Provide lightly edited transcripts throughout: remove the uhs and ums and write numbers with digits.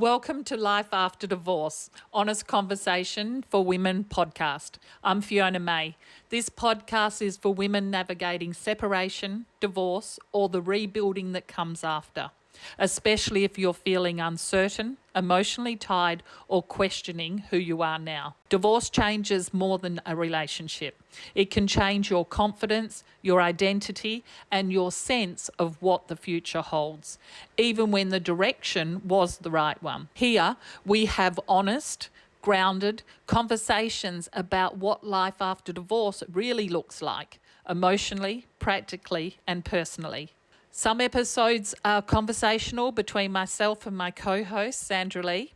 Welcome to Life After Divorce, Honest Conversation for Women podcast. I'm Fiona May. This podcast is for women navigating separation, divorce, or the rebuilding that comes after, especially if you're feeling uncertain, emotionally tied, or questioning who you are now. Divorce changes more than a relationship. It can change your confidence, your identity, and your sense of what the future holds, even when the direction was the right one. Here, we have honest, grounded conversations about what life after divorce really looks like, emotionally, practically, and personally. Some episodes are conversational between myself and my co-host, Sandra Lee.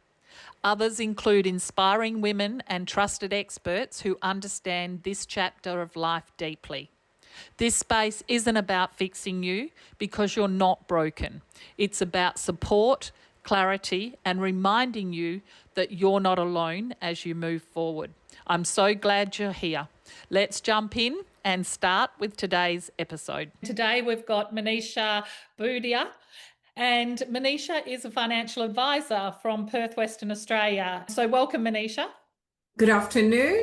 Others include inspiring women and trusted experts who understand this chapter of life deeply. This space isn't about fixing you because you're not broken. It's about support, clarity, and reminding you that you're not alone as you move forward. I'm so glad you're here. Let's jump in and start with today's episode. Today we've got Manisha Buddia. And Manisha is a financial advisor from Perth, Western Australia. So welcome, Manisha. Good afternoon.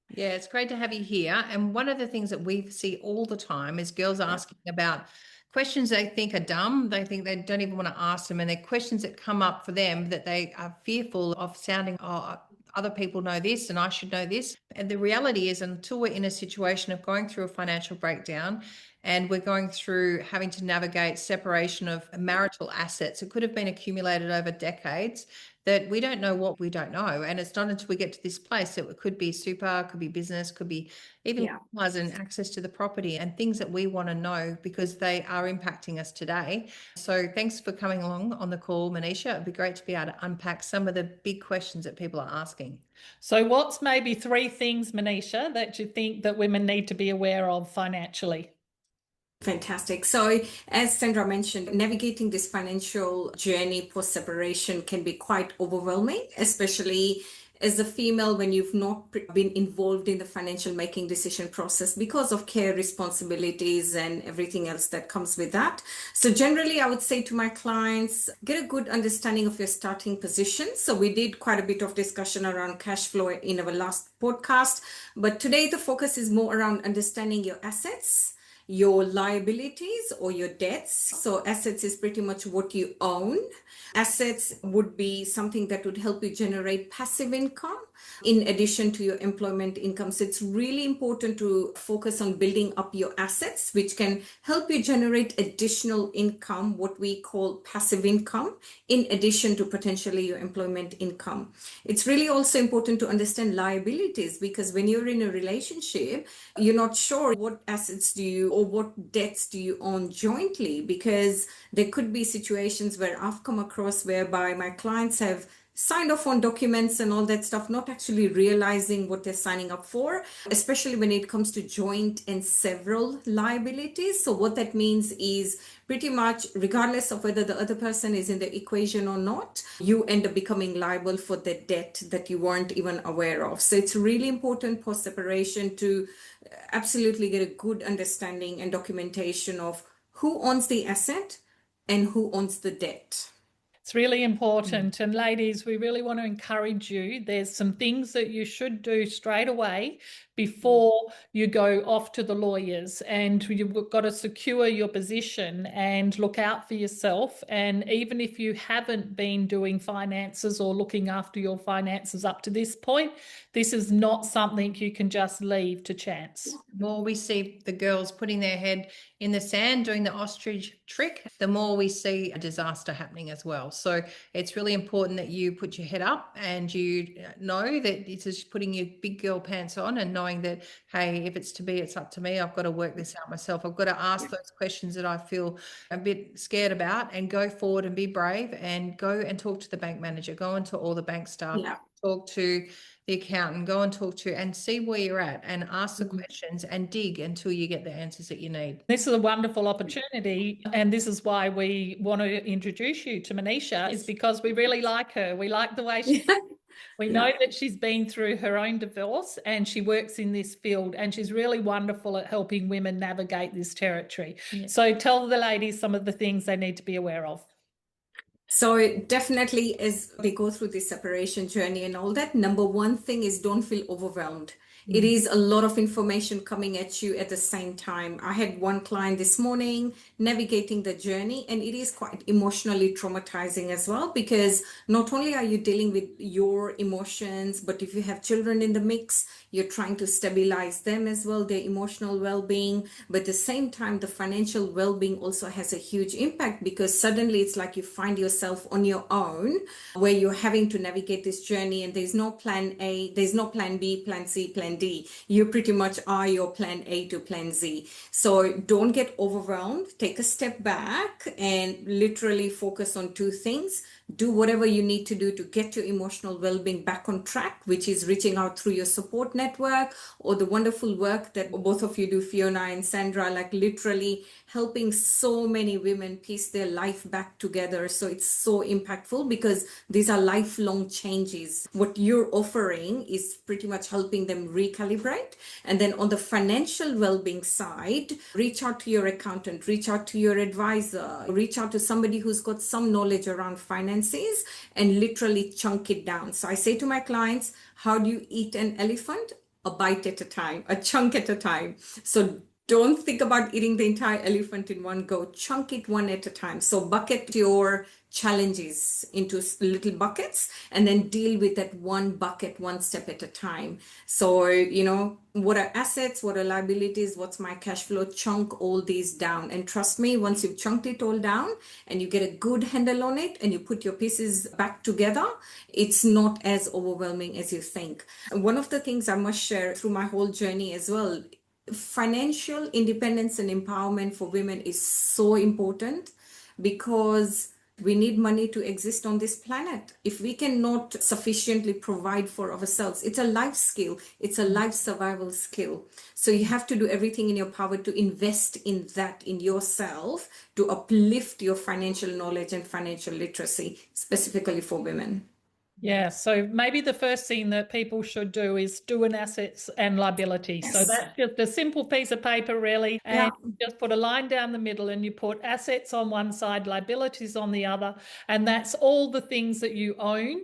Yeah, it's great to have you here. And one of the things that we see all the time is girls asking about questions they think are dumb. They think they don't even want to ask them. And they're questions that come up for them that they are fearful of sounding, oh, other people know this and I should know this. And the reality is, until we're in a situation of going through a financial breakdown and we're going through having to navigate separation of marital assets, it could have been accumulated over decades, that we don't know what we don't know. And it's not until we get to this place that it could be super, could be business, could be even cars and access to the property and things that we want to know because they are impacting us today. So thanks for coming along on the call, Manisha. It'd be great to be able to unpack some of the big questions that people are asking. So what's maybe 3 things, Manisha, that you think that women need to be aware of financially? Fantastic. So as Sandra mentioned, navigating this financial journey post-separation can be quite overwhelming, especially as a female when you've not been involved in the financial making decision process because of care responsibilities and everything else that comes with that. So generally, I would say to my clients, get a good understanding of your starting position. So we did quite a bit of discussion around cash flow in our last podcast, but today the focus is more around understanding your assets, your liabilities or your debts. So assets is pretty much what you own. Assets would be something that would help you generate passive income in addition to your employment income. So it's really important to focus on building up your assets, which can help you generate additional income, what we call passive income, in addition to potentially your employment income. It's really also important to understand liabilities because when you're in a relationship, you're not sure what assets do you or what debts do you own jointly, because there could be situations where I've come across whereby my clients have signed off on documents and all that stuff, not actually realizing what they're signing up for, especially when it comes to joint and several liabilities. So what that means is pretty much regardless of whether the other person is in the equation or not, you end up becoming liable for the debt that you weren't even aware of. So it's really important post-separation to absolutely get a good understanding and documentation of who owns the asset and who owns the debt. It's really important. And ladies, we really want to encourage you. There's some things that you should do straight away before you go off to the lawyers, and you've got to secure your position and look out for yourself. And even if you haven't been doing finances or looking after your finances up to this point, this is not something you can just leave to chance. The more we see the girls putting their head in the sand, doing the ostrich trick, the more we see a disaster happening as well. So it's really important that you put your head up and you know that this is putting your big girl pants on and knowing that, hey, if it's to be, it's up to me. I've got to work this out myself. I've got to ask those questions that I feel a bit scared about and go forward and be brave and go and talk to the bank manager, go into all the bank staff, talk to the accountant, go and talk to and see where you're at and ask the questions and dig until you get the answers that you need. This is a wonderful opportunity, and this is why we want to introduce you to Manisha, is because we really like her. We like the way she we know that she's been through her own divorce and she works in this field, and she's really wonderful at helping women navigate this territory. So tell the ladies some of the things they need to be aware of. So definitely as they go through this separation journey and all that, number one thing is don't feel overwhelmed. It is a lot of information coming at you at the same time. I had one client this morning navigating the journey, and it is quite emotionally traumatizing as well, because not only are you dealing with your emotions, but if you have children in the mix, you're trying to stabilize them as well, their emotional well-being. But at the same time, the financial well-being also has a huge impact, because suddenly it's like you find yourself on your own, where you're having to navigate this journey, and there's no plan A, there's no plan B, plan C, plan D. You pretty much are your plan A to plan Z. So don't get overwhelmed. Take a step back and literally focus on two things. Do whatever you need to do to get your emotional well-being back on track, which is reaching out through your support network, or the wonderful work that both of you do, Fiona and Sandra, like literally helping so many women piece their life back together. So it's so impactful, because these are lifelong changes. What you're offering is pretty much helping them recalibrate. And then on the financial well-being side, reach out to your accountant, reach out to your advisor, reach out to somebody who's got some knowledge around finances, and literally chunk it down. So I say to my clients, how do you eat an elephant? A bite at a time, a chunk at a time. So don't think about eating the entire elephant in one go. Chunk it one at a time. So bucket your challenges into little buckets, and then deal with that one bucket one step at a time. So, what are assets? What are liabilities? What's my cash flow? Chunk all these down. And trust me, once you've chunked it all down and you get a good handle on it and you put your pieces back together, it's not as overwhelming as you think. One of the things I must share through my whole journey as well, financial independence and empowerment for women is so important, because we need money to exist on this planet. If we cannot sufficiently provide for ourselves, it's a life skill, it's a life survival skill. So you have to do everything in your power to invest in that, in yourself, to uplift your financial knowledge and financial literacy, specifically for women. Yeah, so maybe the first thing that people should do is do an assets and liabilities. So Yes. that's just a simple piece of paper, really, and Yeah. you just put a line down the middle and you put assets on one side, liabilities on the other, and that's all the things that you own,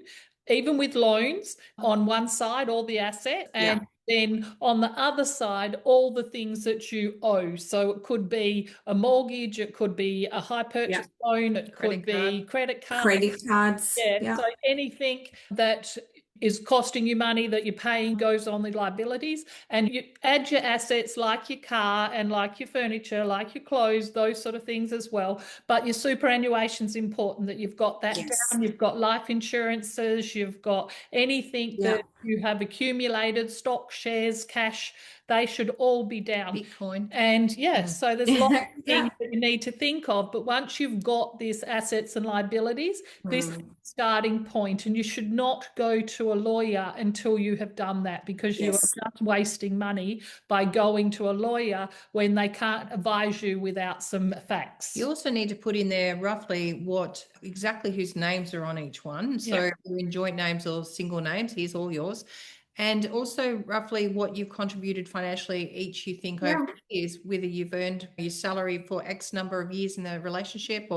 even with loans on one side, all the assets, and then on the other side, all the things that you owe. So it could be a mortgage, it could be a high purchase loan, it could be credit card. Credit cards. Yeah, so anything that is costing you money that you're paying goes on the liabilities, and you add your assets like your car and like your furniture, like your clothes, those sort of things as well. But your superannuation is important, that you've got that down. You've got life insurances, you've got anything that you have accumulated, stock, shares, cash, they should all be down. Bitcoin. And so there's lots of things that you need to think of. But once you've got these assets and liabilities, this is the starting point, and you should not go to a lawyer until you have done that, because you are just wasting money by going to a lawyer when they can't advise you without some facts. You also need to put in there roughly exactly whose names are on each one. So if you're in joint names or single names, here's all yours. And also roughly what you've contributed financially each, you think, over years, whether you've earned your salary for X number of years in the relationship,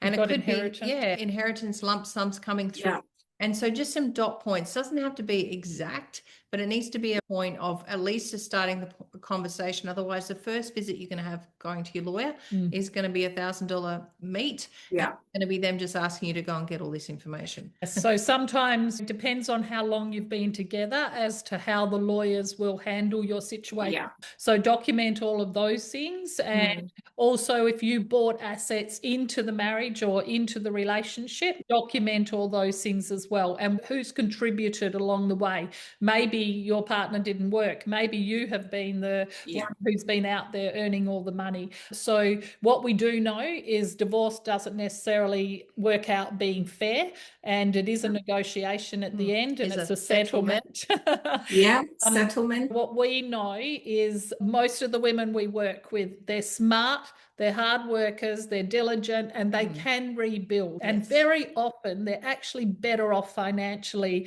and it could inheritance. be inheritance lump sums coming through. And so just some dot points. Doesn't have to be exact, but it needs to be a point of at least just starting the conversation. Otherwise, the first visit you're going to have going to your lawyer is going to be $1,000 meet. Yeah. It's going to be them just asking you to go and get all this information. So sometimes it depends on how long you've been together as to how the lawyers will handle your situation. Yeah. So document all of those things. And also, if you brought assets into the marriage or into the relationship, document all those things as well. And who's contributed along the way. Maybe your partner didn't work. Maybe you have been the one who's been out there earning all the money. So what we do know is divorce doesn't necessarily work out being fair, and it is a negotiation at the end, and it's a settlement. Settlement. What we know is most of the women we work with, they're smart, they're hard workers, they're diligent, and they can rebuild. And very often they're actually better off financially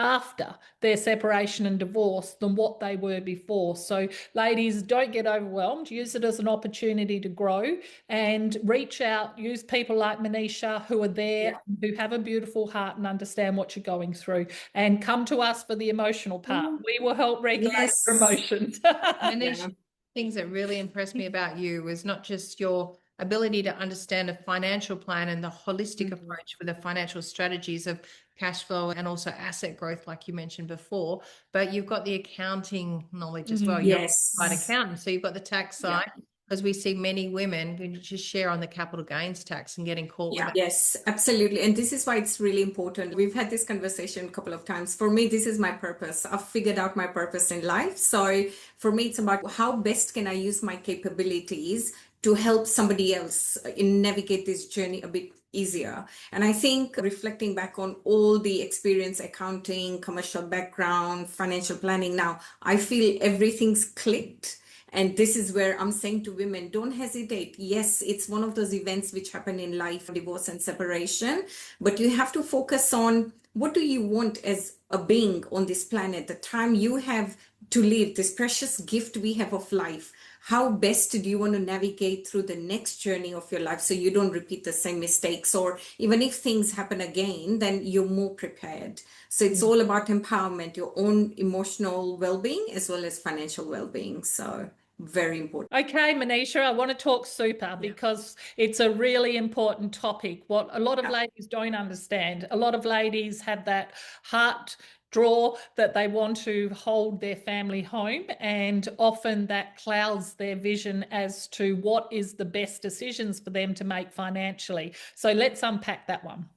after their separation and divorce than what they were before. So ladies, don't get overwhelmed. Use it as an opportunity to grow and reach out. Use people like Manisha who are there, who have a beautiful heart and understand what you're going through, and come to us for the emotional part. We will help regulate your emotions. Manisha, things that really impressed me about you was not just your ability to understand a financial plan and the holistic approach for the financial strategies of cash flow and also asset growth, like you mentioned before, but you've got the accounting knowledge as well. You're a qualified accountant, so you've got the tax side. Because we see many women who just share on the capital gains tax and getting caught with that. Yes, absolutely. And this is why it's really important. We've had this conversation a couple of times. For me, this is my purpose. I've figured out my purpose in life. So for me, it's about how best can I use my capabilities to help somebody else in navigate this journey a bit easier. And I think reflecting back on all the experience, accounting, commercial background, financial planning now, I feel everything's clicked. And this is where I'm saying to women, don't hesitate. Yes, it's one of those events which happen in life, divorce and separation, but you have to focus on what do you want as a being on this planet, the time you have to live, this precious gift we have of life. How best do you want to navigate through the next journey of your life so you don't repeat the same mistakes, or even if things happen again, then you're more prepared. So it's all about empowerment, your own emotional well-being as well as financial well-being. So very important. Okay, Manisha, I want to talk super because it's a really important topic. What a lot of ladies don't understand, a lot of ladies have that heart draw that they want to hold their family home, and often that clouds their vision as to what is the best decisions for them to make financially. So let's unpack that one.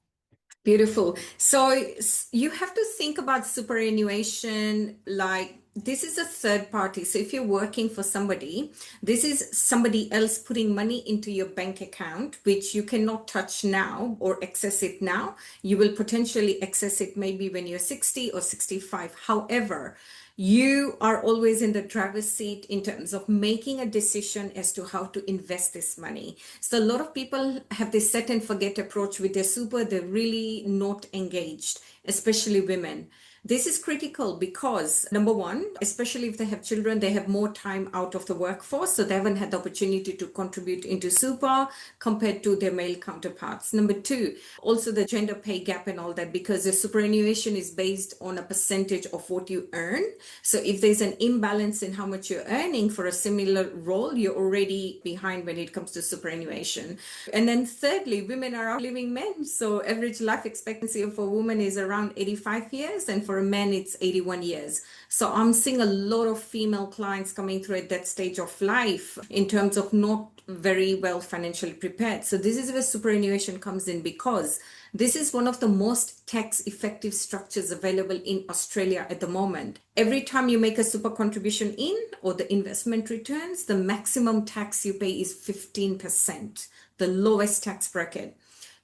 Beautiful. So you have to think about superannuation like this is a third party. So if you're working for somebody, this is somebody else putting money into your bank account, which you cannot touch now or access it now. You will potentially access it maybe when you're 60 or 65. However, you are always in the driver's seat in terms of making a decision as to how to invest this money. So a lot of people have this set and forget approach with their super. They're really not engaged, especially women. This is critical because number one, especially if they have children, they have more time out of the workforce. So they haven't had the opportunity to contribute into super compared to their male counterparts. Number two, also the gender pay gap and all that, because the superannuation is based on a percentage of what you earn. So if there's an imbalance in how much you're earning for a similar role, you're already behind when it comes to superannuation. And then thirdly, women are outliving men. So average life expectancy for a woman is around 85 years, and for a man, it's 81 years. So I'm seeing a lot of female clients coming through at that stage of life in terms of not very well financially prepared. So this is where superannuation comes in, because this is one of the most tax effective structures available in Australia at the moment. Every time you make a super contribution in or the investment returns, the maximum tax you pay is 15%, the lowest tax bracket.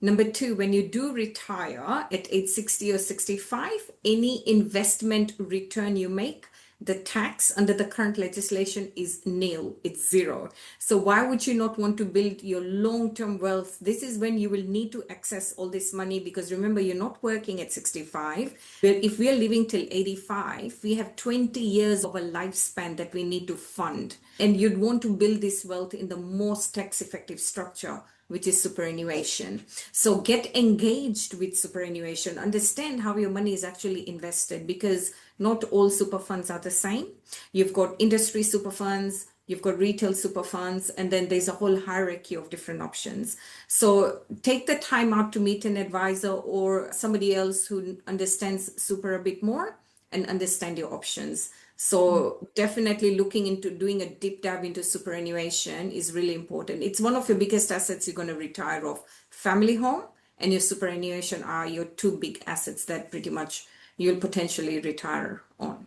Number two, when you do retire at age 60 or 65, any investment return you make, the tax under the current legislation is nil, it's zero. So why would you not want to build your long-term wealth? This is when you will need to access all this money, because remember, you're not working at 65. But if we are living till 85, we have 20 years of a lifespan that we need to fund. And you'd want to build this wealth in the most tax-effective structure, which is superannuation. So get engaged with superannuation. Understand how your money is actually invested, because not all super funds are the same. You've got industry super funds, you've got retail super funds, and then there's a whole hierarchy of different options. So take the time out to meet an advisor or somebody else who understands super a bit more and understand your options. So definitely looking into doing a deep dive into superannuation is really important. It's one of your biggest assets you're going to retire off. Family home and your superannuation are your two big assets that pretty much you'll potentially retire on.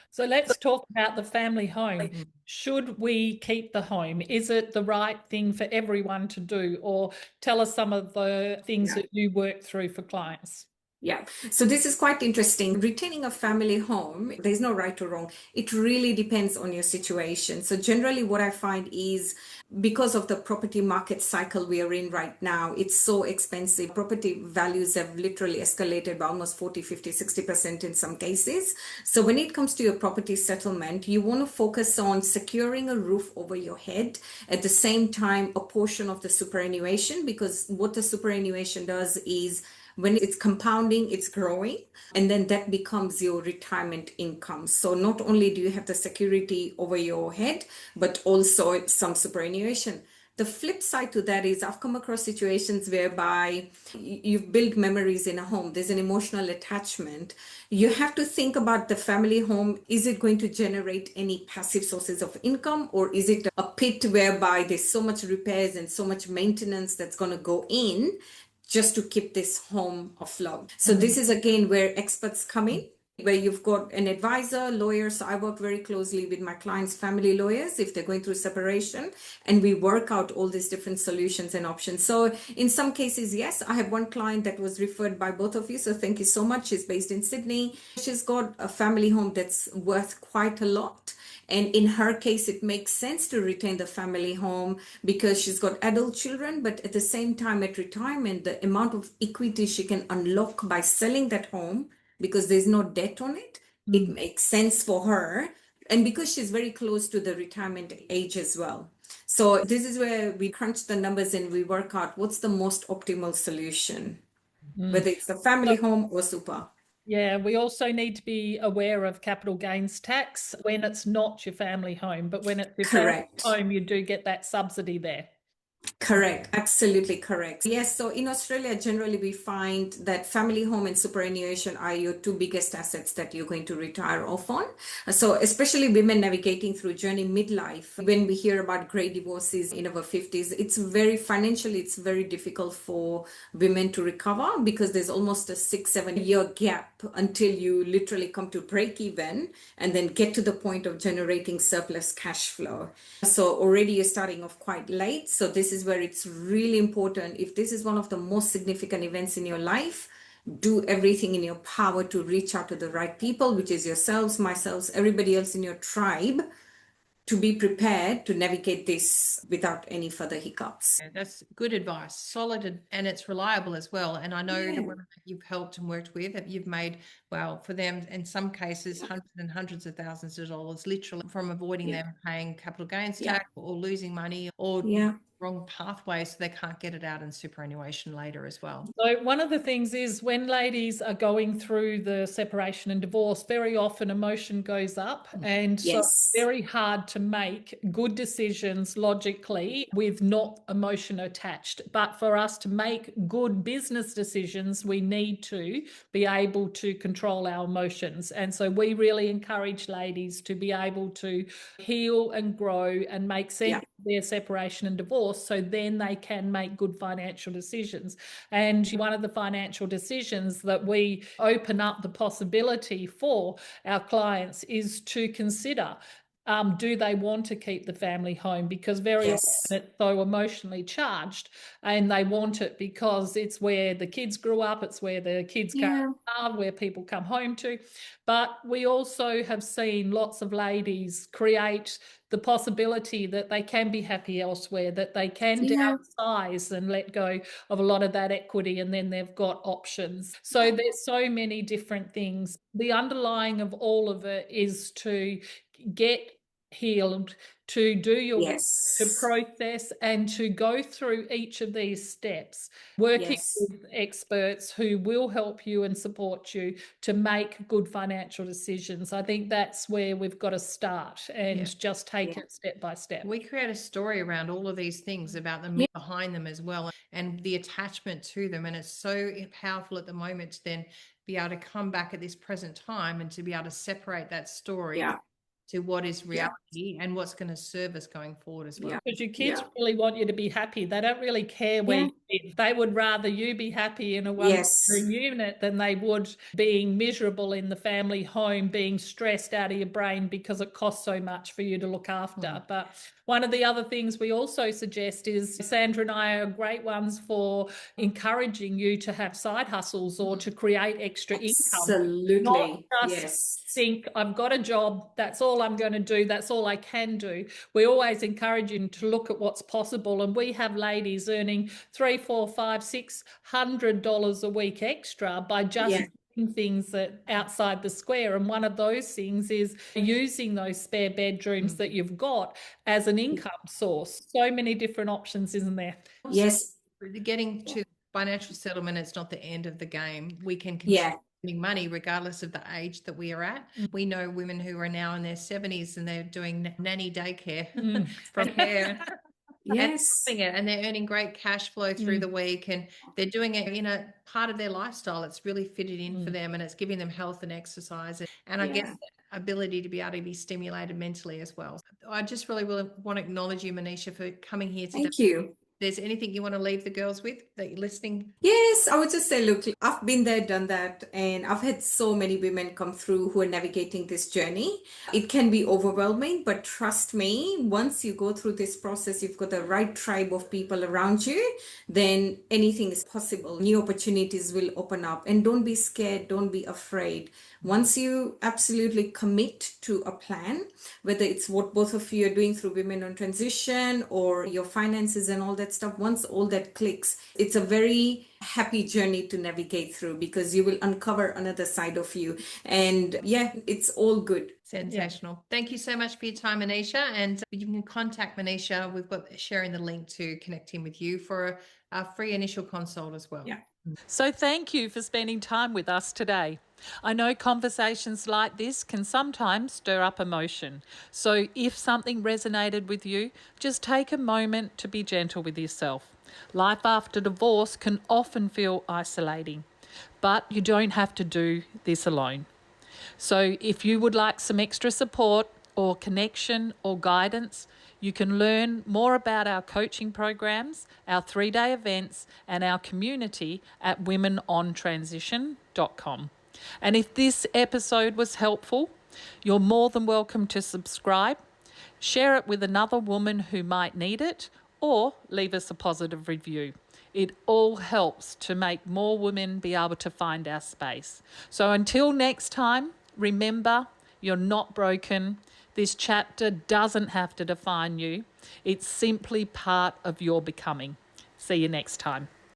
So let's talk about the family home. Should we keep the home? Is it the right thing for everyone to do? Or tell us some of the things that you work through for clients. Yeah. So this is quite interesting. Retaining a family home, there's no right or wrong. It really depends on your situation. So generally what I find is because of the property market cycle we are in right now, it's so expensive. Property values have literally escalated by almost 40, 50, 60% in some cases. So when it comes to your property settlement, you want to focus on securing a roof over your head. At the same time, a portion of the superannuation, because what the superannuation does is when it's compounding, it's growing, and then that becomes your retirement income. So not only do you have the security over your head, but also some superannuation. The flip side to that is I've come across situations whereby you've built memories in a home, there's an emotional attachment. You have to think about the family home. Is it going to generate any passive sources of income, or is it a pit whereby there's so much repairs and so much maintenance that's going to go in just to keep this home afloat? So this is again where experts come in, where you've got an advisor, lawyer. So I work very closely with my clients' family lawyers if they're going through separation, and we work out all these different solutions and options. So in some cases, yes, I have one client that was referred by both of you. So thank you so much. She's based in Sydney. She's got a family home that's worth quite a lot. And in her case, it makes sense to retain the family home because she's got adult children, but at the same time, at retirement, the amount of equity she can unlock by selling that home, because there's no debt on it, it makes sense for her. And because she's very close to the retirement age as well. So this is where we crunch the numbers and we work out what's the most optimal solution, whether it's the family home or super. Yeah, we also need to be aware of capital gains tax when it's not your family home, but when it's your family Correct. home, you do get that subsidy there. Correct, absolutely correct. Yes, so in Australia, generally we find that family home and superannuation are your two biggest assets that you're going to retire off on. So, especially women navigating through journey midlife, when we hear about great divorces in our 50s, it's very financially, it's very difficult for women to recover because there's almost a 6, 7 year gap until you literally come to break even and then get to the point of generating surplus cash flow. So already you're starting off quite late. So this is where it's really important. If this is one of the most significant events in your life, do everything in your power to reach out to the right people, which is yourselves, myself, everybody else in your tribe, to be prepared to navigate this without any further hiccups. Yeah, that's good advice, solid, and it's reliable as well. And I know the Yeah. women that you've helped and worked with, that you've made, well, for them, in some cases, hundreds and hundreds of thousands of dollars, literally from avoiding Yeah. them paying capital gains Yeah. tax or losing money or Yeah. wrong pathway so they can't get it out in superannuation later as well. So, one of the things is when ladies are going through the separation and divorce, very often emotion goes up. And so it's Yes. very hard to make good decisions logically with not emotion attached. But for us to make good business decisions, we need to be able to control our emotions. And so we really encourage ladies to be able to heal and grow and make sense Yeah. of their separation and divorce so then they can make good financial decisions. And one of the financial decisions that we open up the possibility for our clients is to consider, do they want to keep the family home? Because very often Yes. it's so emotionally charged and they want it because it's where the kids grew up, it's where the kids Yeah. are, where people come home to. But we also have seen lots of ladies create the possibility that they can be happy elsewhere, that they can Yeah. downsize and let go of a lot of that equity, and then they've got options. So there's so many different things. The underlying of all of it is to get healed, to do your work, to Yes. process and to go through each of these steps, working Yes. with experts who will help you and support you to make good financial decisions. I think that's where we've got to start and just take Yeah. it step by step. We create a story around all of these things about the Yeah. myth behind them as well and the attachment to them. And it's so powerful at the moment to then be able to come back at this present time and to be able to separate that story Yeah. to what is reality and what's going to serve us going forward as well. Because your kids really want you to be happy. They don't really care where you live. They would rather you be happy in a one-bedroom unit than they would being miserable in the family home, being stressed out of your brain because it costs so much for you to look after. But one of the other things we also suggest is Sandra and I are great ones for encouraging you to have side hustles or to create extra income. Absolutely. Not just think, I've got a job, that's all I'm going to do, that's all I can do. We always encourage you to look at what's possible, and we have ladies earning $300, $400, $500, $600 a week extra by just doing things that outside the square. And one of those things is using those spare bedrooms that you've got as an income source. So many different options, isn't there? Yes. Getting to financial settlement, it's not the end of the game. We can continue money regardless of the age that we are at. We know women who are now in their 70s and they're doing nanny daycare from care. And they're earning great cash flow through the week, and they're doing it in a part of their lifestyle. It's really fitted in for them, and it's giving them health and exercise, and I guess the ability to be able to be stimulated mentally as well. I just really want to acknowledge you, Manisha, for coming here today. Thank you. There's anything you want to leave the girls with that you're listening? Yes, I would just say, look, I've been there, done that, and I've had so many women come through who are navigating this journey. It can be overwhelming, but trust me, once you go through this process, you've got the right tribe of people around you, then anything is possible. New opportunities will open up, and don't be scared, don't be afraid. Once you absolutely commit to a plan, whether it's what both of you are doing through Women on Transition or your finances and all that stuff, once all that clicks, it's a very happy journey to navigate through, because you will uncover another side of you. And it's all good. Sensational. Thank you so much for your time, Manisha. And you can contact Manisha. We've got sharing the link to connect in with you for a free initial consult as well. So thank you for spending time with us today. I know conversations like this can sometimes stir up emotion. So if something resonated with you, just take a moment to be gentle with yourself. Life after divorce can often feel isolating, but you don't have to do this alone. So if you would like some extra support or connection or guidance, you can learn more about our coaching programs, our 3-day events, and our community at womenontransition.com. And if this episode was helpful, you're more than welcome to subscribe, share it with another woman who might need it, or leave us a positive review. It all helps to make more women be able to find our space. So until next time, remember, you're not broken. This chapter doesn't have to define you. It's simply part of your becoming. See you next time.